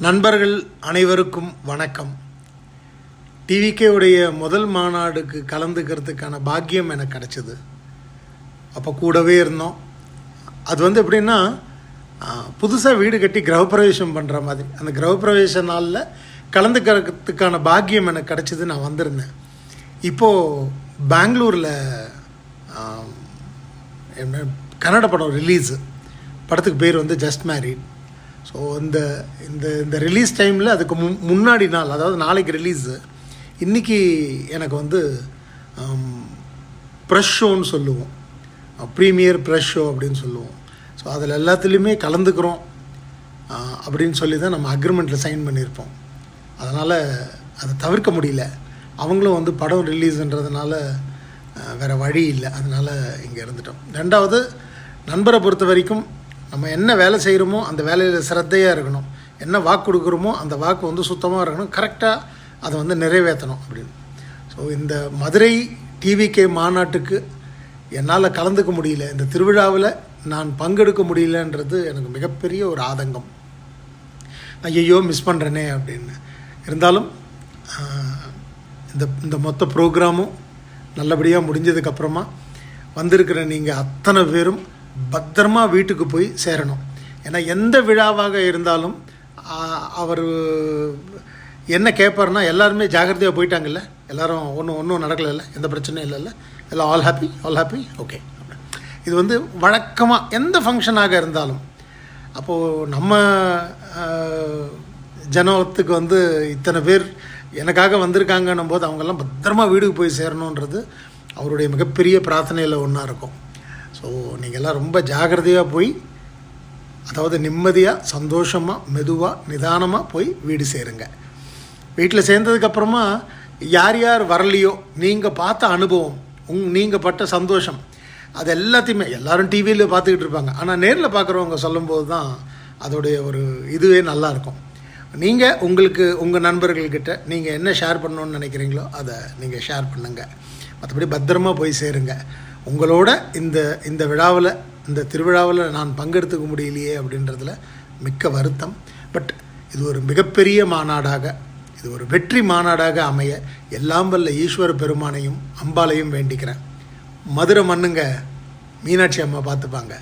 நண்பர்கள் அனைவருக்கும் வணக்கம். டிவிகே உடைய முதல் மாநாடுக்கு கலந்துக்கிறதுக்கான பாக்கியம் எனக்கு கிடச்சிது. அப்போ கூடவே இருந்தோம். அது எப்படின்னா, புதுசாக வீடு கட்டி கிரகப்பிரவேசம் பண்ணுற மாதிரி அந்த கிரகப்பிரவேச நாளில் கலந்துக்கிறதுக்கான பாக்கியம் எனக்கு கிடச்சிது. நான் வந்திருந்தேன். இப்போது பெங்களூரில் கன்னட படம் ரிலீஸு. படத்துக்கு பேர் ஜஸ்ட் மேரிட். ஸோ இந்த இந்த இந்த ரிலீஸ் டைமில் அதுக்கு முன்னாடி நாள், அதாவது நாளைக்கு ரிலீஸு, இன்றைக்கி எனக்கு ப்ரெஷ் ஷோன்னு சொல்லுவோம், ப்ரீமியர் ப்ரெஷ் ஷோ அப்படின்னு சொல்லுவோம். ஸோ அதில் எல்லாத்துலேயுமே கலந்துக்கிறோம் அப்படின்னு சொல்லி தான் நம்ம அக்ரிமெண்ட்டில் சைன் பண்ணியிருப்போம். அதனால் அதை தவிர்க்க முடியல. அவங்களும் படம் ரிலீஸுன்றதுனால வேறு வழி இல்லை. அதனால் இங்கே இருந்துட்டோம். ரெண்டாவது, நண்பரை பொறுத்த வரைக்கும் நம்ம என்ன வேலை செய்கிறோமோ அந்த வேலையில் சிரத்தையாக இருக்கணும். என்ன வாக்கு கொடுக்குறோமோ அந்த வாக்கு சுத்தமாக இருக்கணும், கரெக்டாக அதை நிறைவேற்றணும் அப்படின்னு. ஸோ இந்த மதுரை டிவிகே மாநாட்டுக்கு என்னால் கலந்துக்க முடியல, இந்த திருவிழாவில் நான் பங்கெடுக்க முடியலன்றது எனக்கு மிகப்பெரிய ஒரு ஆதங்கம். ஐயோ மிஸ் பண்ணுறேனே அப்படின்னு. இருந்தாலும் இந்த மொத்த ப்ரோக்ராமும் நல்லபடியாக முடிஞ்சதுக்கப்புறமா வந்திருக்கிற நீங்கள் அத்தனை பேரும் பத்திரமா வீட்டுக்கு போய் சேரணும். ஏன்னா எந்த விழாவாக இருந்தாலும் அவர் என்ன கேட்பார்னா, எல்லாருமே ஜாகிரதையாக போயிட்டாங்கல்ல, எல்லோரும் ஒன்றும் நடக்கலைல்ல, எந்த பிரச்சனையும் இல்லைல்ல, எல்லாம் ஆல் ஹாப்பி ஓகே. இது வழக்கமாக எந்த ஃபங்க்ஷனாக இருந்தாலும், அப்போது நம்ம ஜனத்துக்கு இத்தனை பேர் எனக்காக வந்திருக்காங்கன்னும் போது அவங்கெல்லாம் பத்திரமா வீட்டுக்கு போய் சேரணுன்றது அவருடைய மிகப்பெரிய பிரார்த்தனையில் ஒன்றா இருக்கும். ஸோ நீங்கள்லாம் ரொம்ப ஜாகிரதையாக போய், அதாவது நிம்மதியாக, சந்தோஷமாக, மெதுவாக, நிதானமாக போய் வீடு சேருங்க. வீட்டில் சேர்ந்ததுக்கப்புறமா யார் யார் வரலையோ, நீங்கள் பார்த்த அனுபவம், நீங்கள் பட்ட சந்தோஷம், அது எல்லாத்தையுமே எல்லோரும் டிவியில் பார்த்துக்கிட்டு இருப்பாங்க. ஆனால் நேரில் பார்க்குறவங்க சொல்லும்போது தான் அதோடைய ஒரு இதுவே நல்லாயிருக்கும். நீங்கள் உங்களுக்கு உங்கள் நண்பர்கள்கிட்ட நீங்கள் என்ன ஷேர் பண்ணணுன்னு நினைக்கிறீங்களோ அதை நீங்கள் ஷேர் பண்ணுங்கள். மற்றபடி பத்திரமா போய் சேருங்க. உங்களோட இந்த விழாவில், இந்த திருவிழாவில் நான் பங்கெடுத்துக்க முடியலையே அப்படின்றதுல மிக்க வருத்தம். பட் இது ஒரு மிகப்பெரிய மாநாடாக, இது ஒரு வெற்றி மாநாடாக அமைய எல்லாம் வல்ல ஈஸ்வர பெருமானையும் அம்பாலையும் வேண்டிக்கிறேன். மதுரை மண்ணுங்க, மீனாட்சி அம்மா பார்த்துப்பாங்க.